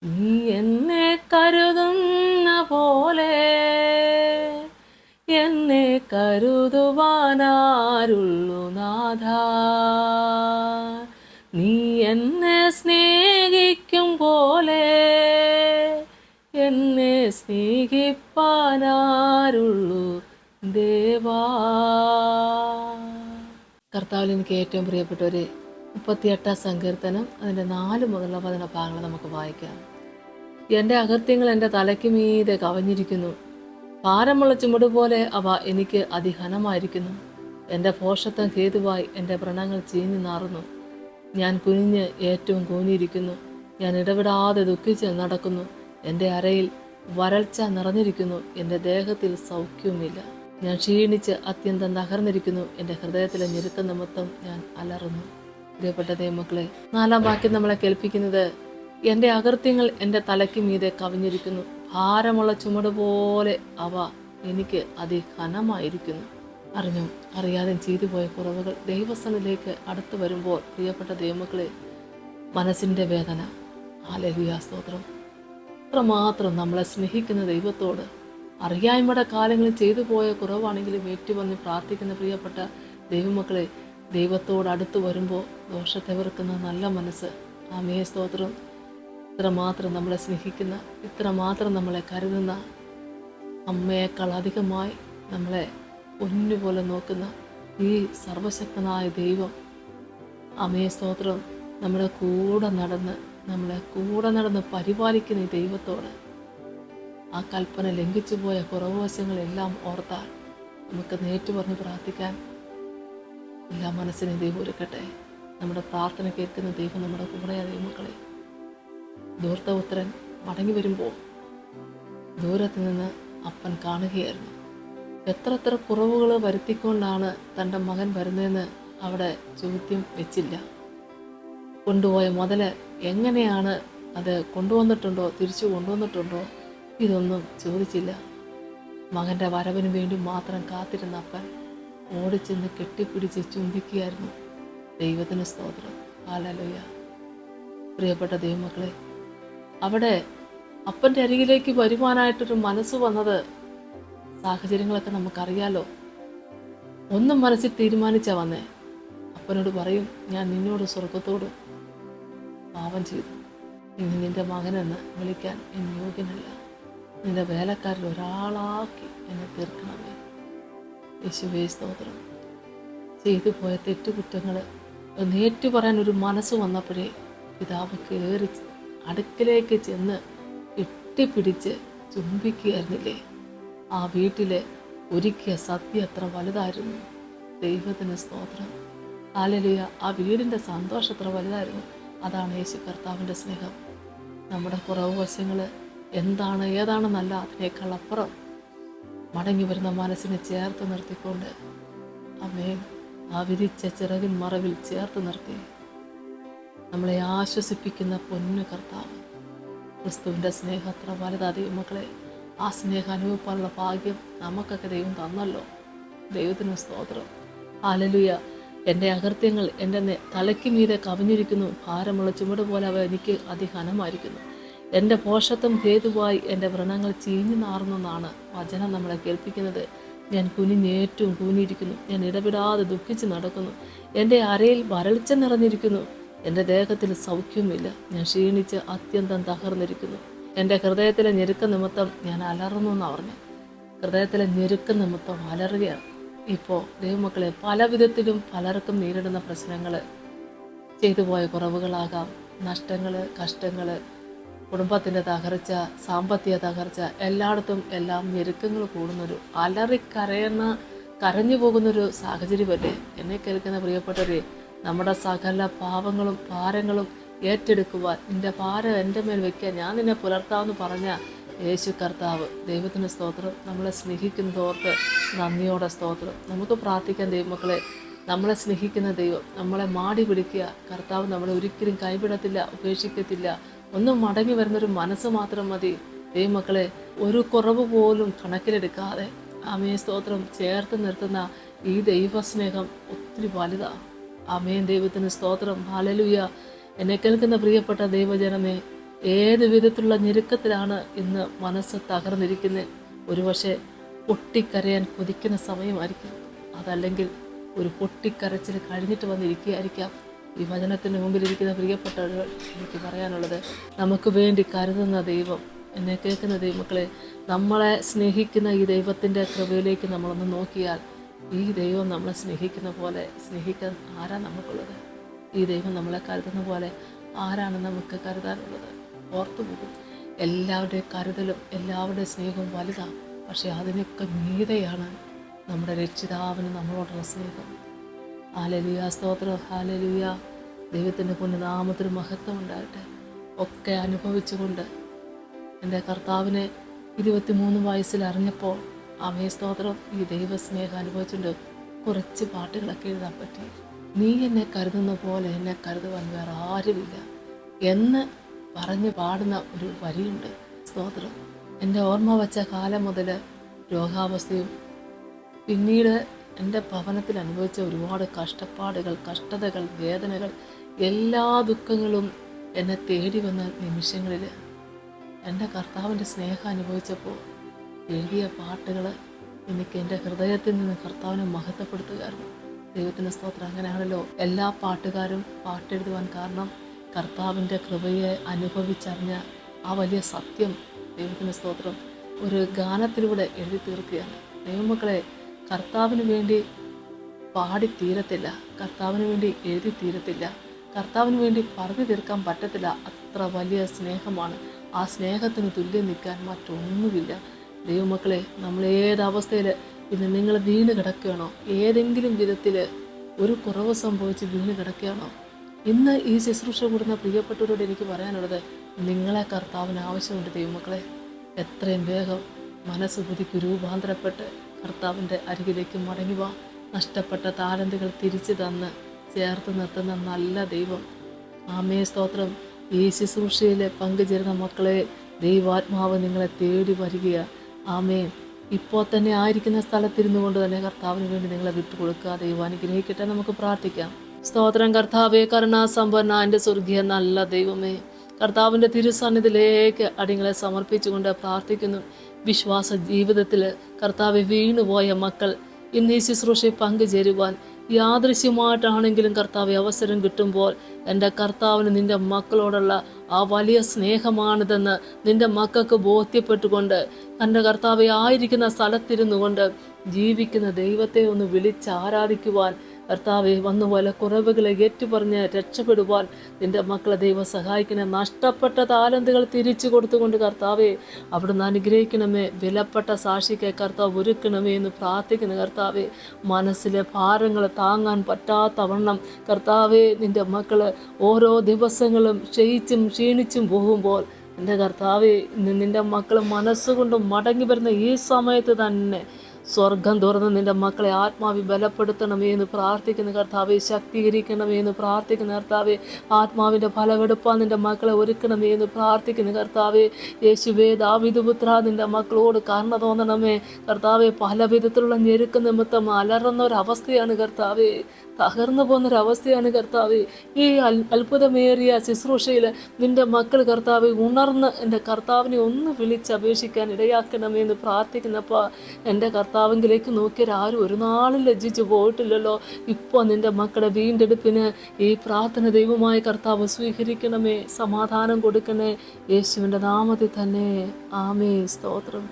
നീ എന്നെ കരുതുന്ന പോലെ എന്നെ കരുതുവാനാരുള്ളു നാഥ. നീ എന്നെ സ്നേഹിക്കും പോലെ എന്നെ സ്നേഹിപ്പാനാരുള്ളു ദേവാ. കർത്താവിൽ എനിക്ക് ഏറ്റവും പ്രിയപ്പെട്ടവരെ, 38 സങ്കീർത്തനം അതിൻ്റെ 4 മുതലുള്ള 10 ഭാഗങ്ങൾ നമുക്ക് വായിക്കാം. എൻ്റെ അകൃത്യങ്ങൾ എൻ്റെ തലയ്ക്ക് മീതെ കവഞ്ഞിരിക്കുന്നു, ഭാരമുള്ള ചുമട് പോലെ അവ എനിക്ക് അതിഘനമായിരിക്കുന്നു. എൻ്റെ ഭോഷത്വം ഹേതുവായി എൻ്റെ വ്രണങ്ങൾ ചീഞ്ഞു നാറുന്നു. ഞാൻ കുനിഞ്ഞ് ഏറ്റവും കൂനിയിരിക്കുന്നു, ഞാൻ ഇടവിടാതെ ദുഃഖിച്ച് നടക്കുന്നു. എൻ്റെ അരയിൽ വരൾച്ച നിറഞ്ഞിരിക്കുന്നു, എൻ്റെ ദേഹത്തിൽ സൗഖ്യവുമില്ല. ഞാൻ ക്ഷീണിച്ച് അത്യന്തം തകർന്നിരിക്കുന്നു, എൻ്റെ ഹൃദയത്തിലെ ഞെരുക്കം നിമിത്തം ഞാൻ അലറുന്നു. പ്രിയപ്പെട്ട ദൈവമക്കളെ, 4 വാക്യം നമ്മളെ കേൾപ്പിക്കുന്നത്, എൻ്റെ അകൃത്യങ്ങൾ എൻ്റെ തലയ്ക്ക് മീതെ കവിഞ്ഞിരിക്കുന്നു, ഭാരമുള്ള ചുമട് പോലെ അവ എനിക്ക് അതിഘനമായിരിക്കുന്നു. അറിഞ്ഞും അറിയാതെ ചെയ്തു പോയ കുറവുകൾ ദൈവസന്നിധിയിലേക്ക് അടുത്ത് വരുമ്പോൾ പ്രിയപ്പെട്ട ദൈവമക്കളെ, മനസ്സിൻ്റെ വേദന, ഹല്ലേലൂയ, സ്തോത്രം. അത്രമാത്രം നമ്മളെ സ്നേഹിക്കുന്ന ദൈവത്തോട് അറിയായ്മയുടെ കാലങ്ങളിൽ ചെയ്തു പോയ കുറവാണെങ്കിലും ഏറ്റുവന്ന് പ്രാർത്ഥിക്കുന്ന പ്രിയപ്പെട്ട ദൈവമക്കളെ, ദൈവത്തോട് അടുത്ത് വരുമ്പോൾ ദോഷത്തെ വെറുക്കുന്ന നല്ല മനസ്സ്, ആമേൻ, സ്തോത്രം. ഇത്രമാത്രം നമ്മളെ സ്നേഹിക്കുന്ന, ഇത്രമാത്രം നമ്മളെ കരുതുന്ന, അമ്മയേക്കാൾ അധികമായി നമ്മളെ പൊന്നുപോലെ നോക്കുന്ന ഈ സർവശക്തനായ ദൈവം, ആമേൻ, സ്തോത്രം, നമ്മളെ കൂടെ നടന്ന് പരിപാലിക്കുന്ന ഈ ദൈവത്തോട് ആ കൽപ്പന ലംഘിച്ചു പോയ കുറവവശങ്ങളെല്ലാം ഓർത്താൽ നമുക്ക് നേറ്റു പറഞ്ഞ് പ്രാർത്ഥിക്കാൻ എല്ലാ മനസ്സിനെ ദൈവം ഒരുക്കട്ടെ. നമ്മുടെ പ്രാർത്ഥന കേൾക്കുന്ന ദൈവം നമ്മുടെ കൂടെ. ദൈവമക്കളെ, ധൂർത്തപുത്രൻ മടങ്ങി വരുമ്പോൾ ദൂരത്ത് നിന്ന് അപ്പൻ കാണുകയായിരുന്നു. എത്ര കുറവുകൾ വരുത്തിക്കൊണ്ടാണ് തൻ്റെ മകൻ വരുന്നതെന്ന് അവിടെ ചോദ്യം വെച്ചില്ല. കൊണ്ടുപോയ മുതൽ എങ്ങനെയാണ് അത് കൊണ്ടുവന്നിട്ടുണ്ടോ, തിരിച്ചു കൊണ്ടുവന്നിട്ടുണ്ടോ, ഇതൊന്നും ചോദിച്ചില്ല. മകൻ്റെ വരവിന് വേണ്ടി മാത്രം കാത്തിരുന്ന അപ്പൻ ഓടിച്ചെന്ന് കെട്ടിപ്പിടിച്ച് ചുംബിക്കുകയായിരുന്നു. ദൈവത്തിന് സ്തോത്രം, ഹല്ലേലൂയ. പ്രിയപ്പെട്ട ദൈവമക്കളെ, അവിടെ അപ്പൻ്റെ അരികിലേക്ക് വരുവാനായിട്ടൊരു മനസ്സ് വന്നത്, സാഹചര്യങ്ങളൊക്കെ നമുക്കറിയാലോ. ഒന്നും മനസ്സിൽ തീരുമാനിച്ചാ വന്നേ. അപ്പനോട് പറയും, ഞാൻ നിന്നോട് സ്വർഗത്തോട് പാപം ചെയ്തു, ഇനി നിന്റെ മകനെന്ന് വിളിക്കാൻ എന്നെ യോഗ്യനല്ല, നിന്റെ വേലക്കാരിൽ ഒരാളാക്കി എന്നെ തീർക്കണമേ. യേശുവേ, സ്തോത്രം. ചെയ്തു പോയ തെറ്റുകുറ്റങ്ങൾ നേറ്റു പറയാൻ ഒരു മനസ്സ് വന്നപ്പോഴേ പിതാവ് കയറി അടുക്കിലേക്ക് ചെന്ന് കെട്ടിപ്പിടിച്ച് ചുംബിക്കുകയായിരുന്നില്ലേ. ആ വീട്ടിലെ ഒരുക്കിയ സത്യം എത്ര വലുതായിരുന്നു. ദൈവത്തിന് സ്തോത്രം, ഹല്ലേലൂയ. ആ വീടിൻ്റെ സന്തോഷം എത്ര വലുതായിരുന്നു. അതാണ് യേശു കർത്താവിൻ്റെ സ്നേഹം. നമ്മുടെ കുറവ് വശങ്ങൾ എന്താണ് ഏതാണെന്നല്ല, അതിനേക്കാൾ അപ്പുറം മടങ്ങി വരുന്ന മനസ്സിനെ ചേർത്ത് നിർത്തിക്കൊണ്ട് ആമേൻ, ആ വിരിച്ച ചിറകിൻ മറവിൽ ചേർത്ത് നിർത്തി നമ്മളെ ആശ്വസിപ്പിക്കുന്ന പൊന്നു കർത്താവ്. ക്രിസ്തുവിൻ്റെ സ്നേഹം അത്ര വലുതാ ദൈവമക്കളെ. ആ സ്നേഹം അനുഭവിക്കാനുള്ള ഭാഗ്യം നമുക്കൊക്കെ ദൈവം തന്നല്ലോ. ദൈവത്തിന് സ്തോത്രം, ഹല്ലേലൂയ. എൻ്റെ അകൃത്യങ്ങൾ എൻ്റെ തലയ്ക്ക് മീതെ കവിഞ്ഞിരിക്കുന്നു, ഭാരമുള്ള ചുമട് പോലെ അവ എനിക്ക് അതിഘനമായിരിക്കുന്നു. എൻ്റെ ഭോഷത്വം ഹേതുവായി എൻ്റെ വ്രണങ്ങൾ ചീഞ്ഞു നാറുന്നെന്നാണ് വചനം നമ്മളെ കേൾപ്പിക്കുന്നത്. ഞാൻ കുനിഞ്ഞേറ്റവും കൂനിയിരിക്കുന്നു, ഞാൻ ഇടപെടാതെ ദുഃഖിച്ച് നടക്കുന്നു. എൻ്റെ അരയിൽ വരൾച്ച നിറഞ്ഞിരിക്കുന്നു, എൻ്റെ ദേഹത്തിൽ സൗഖ്യമില്ല. ഞാൻ ക്ഷീണിച്ച് അത്യന്തം തകർന്നിരിക്കുന്നു, എൻ്റെ ഹൃദയത്തിലെ ഞെരുക്ക നിമിത്തം ഞാൻ അലറുന്നു എന്നാണ് പറഞ്ഞു. ഹൃദയത്തിലെ ഞെരുക്ക നിമിത്തം അലറുകയാണ്. ഇപ്പോൾ ദൈവമക്കളെ, പല വിധത്തിലും പലർക്കും നേരിടുന്ന പ്രശ്നങ്ങൾ, ചെയ്തു പോയ കുറവുകളാകാം, നഷ്ടങ്ങൾ, കഷ്ടങ്ങൾ, കുടുംബത്തിൻ്റെ തകർച്ച, സാമ്പത്തിക തകർച്ച, എല്ലായിടത്തും എല്ലാം ഞെരുക്കങ്ങൾ കൂടുന്നൊരു കരഞ്ഞു പോകുന്നൊരു സാഹചര്യമല്ലേ എന്നെ കേൾക്കുന്ന പ്രിയപ്പെട്ടവരെ. നമ്മുടെ സകല പാവങ്ങളും ഭാരങ്ങളും ഏറ്റെടുക്കുവാൻ, നിന്റെ ഭാരം എൻ്റെ മേൽ വയ്ക്കാൻ ഞാൻ നിന്നെ പുലർത്താമെന്ന് പറഞ്ഞ യേശു കർത്താവ്, ദൈവത്തിന് സ്തോത്രം. നമ്മളെ സ്നേഹിക്കുന്നതോർത്ത് നന്ദിയോടെ സ്തോത്രം. നമുക്ക് പ്രാർത്ഥിക്കാൻ ദൈവമക്കളെ. നമ്മളെ സ്നേഹിക്കുന്ന ദൈവം നമ്മളെ മാടി പിടിക്കുക. കർത്താവ് നമ്മളെ ഒരിക്കലും കൈവിടത്തില്ല, ഉപേക്ഷിക്കത്തില്ല. ഒന്നും മടങ്ങി വരുന്നൊരു മനസ്സ് മാത്രം മതി ദൈവമക്കളെ. ഒരു കുറവ് പോലും കണക്കിലെടുക്കാതെ ആമേൻ, സ്തോത്രം, ചേർത്ത് നിർത്തുന്ന ഈ ദൈവസ്നേഹം ഒത്തിരി വലുതാ. ആമേൻ, ദൈവത്തിന് സ്തോത്രം, ഹല്ലേലൂയ. എന്നെ കേൾക്കുന്ന പ്രിയപ്പെട്ട ദൈവജനമേ, ഏത് വിധത്തിലുള്ള ഞെരുക്കത്തിലാണ് ഇന്ന് മനസ്സ് തകർന്നിരിക്കുന്നത്? ഒരുപക്ഷെ പൊട്ടിക്കരയാൻ കൊതിക്കുന്ന സമയമായിരിക്കും. അതല്ലെങ്കിൽ ഒരു പൊട്ടിക്കരച്ചിൽ കഴിഞ്ഞിട്ട് വന്നിരിക്കുകയായിരിക്കാം. ഈ വചനത്തിന് മുമ്പിലിരിക്കുന്ന പ്രിയപ്പെട്ടവർ, എനിക്ക് പറയാനുള്ളത്, നമുക്ക് വേണ്ടി കരുതുന്ന ദൈവം, എന്നെ കേൾക്കുന്ന ദൈവമക്കളെ, നമ്മളെ സ്നേഹിക്കുന്ന ഈ ദൈവത്തിൻ്റെ കൃപയിലേക്ക് നമ്മളൊന്ന് നോക്കിയാൽ, ഈ ദൈവം നമ്മളെ സ്നേഹിക്കുന്ന പോലെ സ്നേഹിക്കാൻ ആരാ നമുക്കുള്ളത്? ഈ ദൈവം നമ്മളെ കരുതുന്ന പോലെ ആരാണ് നമുക്ക് കരുതാനുള്ളത്? ഓർത്തു പോകും. എല്ലാവരുടെയും കരുതലും എല്ലാവരുടെയും സ്നേഹവും വലുതാണ്. പക്ഷേ അതിനൊക്കെ മീതെയാണ് നമ്മുടെ രക്ഷിതാവിന് നമ്മളോടുള്ള സ്നേഹം. ഹല്ലേലൂയ, സ്തോത്രം, ഹല്ലേലൂയ. ദൈവത്തിൻ്റെ പുണ്യനാമത്തിന് മഹത്വം ഉണ്ടാകട്ടെ. ഒക്കെ അനുഭവിച്ചുകൊണ്ട് എൻ്റെ കർത്താവിനെ 23 വയസ്സിൽ അറിഞ്ഞപ്പോൾ അവയെ സ്തോത്രം ഈ ദൈവസ്നേഹം അനുഭവിച്ചുകൊണ്ട് കുറച്ച് പാട്ടുകളൊക്കെ എഴുതാൻ പറ്റി. നീ എന്നെ കരുതുന്ന പോലെ എന്നെ കരുതുവാൻ വേറെ ആരുമില്ല എന്ന് പറഞ്ഞ് പാടുന്ന ഒരു വരിയുണ്ട്. സ്തോത്രം. എൻ്റെ ഓർമ്മ വച്ച കാലം മുതൽ രോഗാവസ്ഥയും പിന്നീട് എൻ്റെ ഭവനത്തിൽ അനുഭവിച്ച ഒരുപാട് കഷ്ടപ്പാടുകൾ, കഷ്ടതകൾ, വേദനകൾ, എല്ലാ ദുഃഖങ്ങളും എന്നെ തേടി വന്ന നിമിഷങ്ങളിൽ എൻ്റെ കർത്താവിൻ്റെ സ്നേഹം അനുഭവിച്ചപ്പോൾ എഴുതിയ പാട്ടുകൾ എനിക്ക് എൻ്റെ ഹൃദയത്തിൽ നിന്ന് കർത്താവിനെ മഹത്വപ്പെടുത്തുകയായിരുന്നു. ദൈവത്തിൻ്റെ സ്തോത്രം. അങ്ങനെയാണല്ലോ എല്ലാ പാട്ടുകാരും പാട്ടെഴുതുവാൻ കാരണം കർത്താവിൻ്റെ കൃപയെ അനുഭവിച്ചറിഞ്ഞ ആ വലിയ സത്യം ദൈവത്തിൻ്റെ സ്തോത്രം ഒരു ഗാനത്തിലൂടെ എഴുതി തീർക്കുകയാണ്. ദൈവമക്കളെ, കർത്താവിന് വേണ്ടി പാടി തീരത്തില്ല, കർത്താവിന് വേണ്ടി എഴുതി തീരത്തില്ല, കർത്താവിന് വേണ്ടി പറഞ്ഞു തീർക്കാൻ പറ്റത്തില്ല. അത്ര വലിയ സ്നേഹമാണ്. ആ സ്നേഹത്തിന് തുല്യം നിൽക്കാൻ മറ്റൊന്നുമില്ല. ദൈവമക്കളെ, നമ്മൾ ഏതവസ്ഥയിൽ ഇന്ന് നിങ്ങൾ വീണ് കിടക്കുകയാണോ? ഏതെങ്കിലും വിധത്തിൽ ഒരു കുറവ് സംഭവിച്ച് വീണ് കിടക്കുകയാണോ? ഇന്ന് ഈ ശുശ്രൂഷ കൂടുന്ന പ്രിയപ്പെട്ടവരോട് എനിക്ക് പറയാനുള്ളത്, നിങ്ങളെ കർത്താവിന് ആവശ്യമുണ്ട്. ദൈവമക്കളെ, എത്രയും വേഗം മനസ്സ് പുതുക്കി രൂപാന്തരപ്പെട്ട് കർത്താവിൻ്റെ അരികിലേക്ക് മടങ്ങി വാ. നഷ്ടപ്പെട്ട താലന്തുകൾ തിരിച്ചു തന്ന് ചേർത്ത് നിർത്തുന്ന നല്ല ദൈവം. ആമേ, സ്തോത്രം. ഈ ശുശ്രൂഷയിൽ പങ്കുചേരുന്ന മക്കളെ, ദൈവാത്മാവ് നിങ്ങളെ തേടി വരികയാണ്. ആമേ, ഇപ്പോൾ തന്നെ ആയിരിക്കുന്ന സ്ഥലത്തിരുന്നു കൊണ്ട് തന്നെ കർത്താവിന് വേണ്ടി നിങ്ങളെ വിട്ടുകൊടുക്കുക. ദൈവം അനുഗ്രഹിക്കട്ടെ. നമുക്ക് പ്രാർത്ഥിക്കാം. സ്തോത്രം. കർത്താവേ, കരുണാസമ്പന്ന എൻ്റെ സ്വർഗീയ നല്ല ദൈവമേ, കർത്താവിൻ്റെ തിരുസന്നിധിയിലേക്ക് അടിങ്ങളെ സമർപ്പിച്ചുകൊണ്ട് പ്രാർത്ഥിക്കുന്നു. വിശ്വാസ ജീവിതത്തിൽ കർത്താവെ വീണുപോയ മക്കൾ ഇന്ന് ഈ ശുശ്രൂഷയിൽ പങ്കുചേരുവാൻ യാദൃശ്യമായിട്ടാണെങ്കിലും കർത്താവെ അവസരം കിട്ടുമ്പോൾ എൻ്റെ കർത്താവിന് നിൻ്റെ മക്കളോടുള്ള ആ വലിയ സ്നേഹമാണിതെന്ന് നിൻ്റെ മക്കൾക്ക് ബോധ്യപ്പെട്ടുകൊണ്ട് എൻ്റെ കർത്താവെ ആയിരിക്കുന്ന സ്ഥലത്തിരുന്നു കൊണ്ട് ജീവിക്കുന്ന ദൈവത്തെ ഒന്ന് വിളിച്ച് ആരാധിക്കുവാൻ കർത്താവെ വന്നുപോലെ കുറവുകളെ ഏറ്റുപറഞ്ഞ് രക്ഷപ്പെടുവാൻ നിൻ്റെ മക്കളെ ദൈവം സഹായിക്കണേ. നഷ്ടപ്പെട്ട താലന്തുകൾ തിരിച്ചു കൊടുത്തുകൊണ്ട് കർത്താവെ അവിടുന്ന് അനുഗ്രഹിക്കണമേ. വിലപ്പെട്ട സാക്ഷിക്ക് കർത്താവ് ഒരുക്കണമേ എന്ന് പ്രാർത്ഥിക്കുന്ന കർത്താവെ, മനസ്സിലെ ഭാരങ്ങൾ താങ്ങാൻ പറ്റാത്തവണ്ണം കർത്താവെ നിൻ്റെ മക്കൾ ഓരോ ദിവസങ്ങളും ക്ഷയിച്ചും പോകുമ്പോൾ എൻ്റെ കർത്താവെ ഇന്ന് നിൻ്റെ മക്കൾ മനസ്സുകൊണ്ട് മടങ്ങി വരുന്ന ഈ സമയത്ത് തന്നെ സ്വർഗം തുറന്ന് നിൻ്റെ മക്കളെ ആത്മാവി ബലപ്പെടുത്തണമേ എന്ന് പ്രാർത്ഥിക്കുന്ന കർത്താവെ, ശക്തീകരിക്കണമേ എന്ന് പ്രാർത്ഥിക്കുന്ന കർത്താവെ, ആത്മാവിൻ്റെ ഫലമെടുപ്പാൻ നിൻ്റെ മക്കളെ ഒരുക്കണമേ എന്ന് പ്രാർത്ഥിക്കുന്ന കർത്താവെ, യേശുവേ ദാവീദ് പുത്രാ നിൻ്റെ മക്കളോട് കരുണ തോന്നണമേ കർത്താവെ. പല വിധത്തിലുള്ള ഞെരുക്ക നിമിത്തം അലറുന്ന ഒരവസ്ഥയാണ് കർത്താവെ, തകർന്നു പോകുന്നൊരവസ്ഥയാണ് കർത്താവെ. ഈ അത്ഭുതമേറിയ ശുശ്രൂഷയിൽ നിൻ്റെ മക്കൾ കർത്താവെ ഉണർന്ന് എൻ്റെ കർത്താവിനെ ഒന്ന് വിളിച്ചപേക്ഷിക്കാൻ ഇടയാക്കണമേ എന്ന് പ്രാർത്ഥിക്കുന്നപ്പോൾ എൻ്റെ കർത്താവിലേക്ക് നോക്കിയാരും ഒരു നാളും ലജ്ജിച്ചു പോയിട്ടില്ലല്ലോ. ഇപ്പോൾ നിൻ്റെ മക്കളുടെ വീണ്ടെടുപ്പിന് ഈ പ്രാർത്ഥന ദൈവമായ കർത്താവ് സ്വീകരിക്കണമേ. സമാധാനം കൊടുക്കണേ. യേശുവിൻ്റെ നാമത്തിൽ തന്നെ. ആമേ, സ്തോത്രം.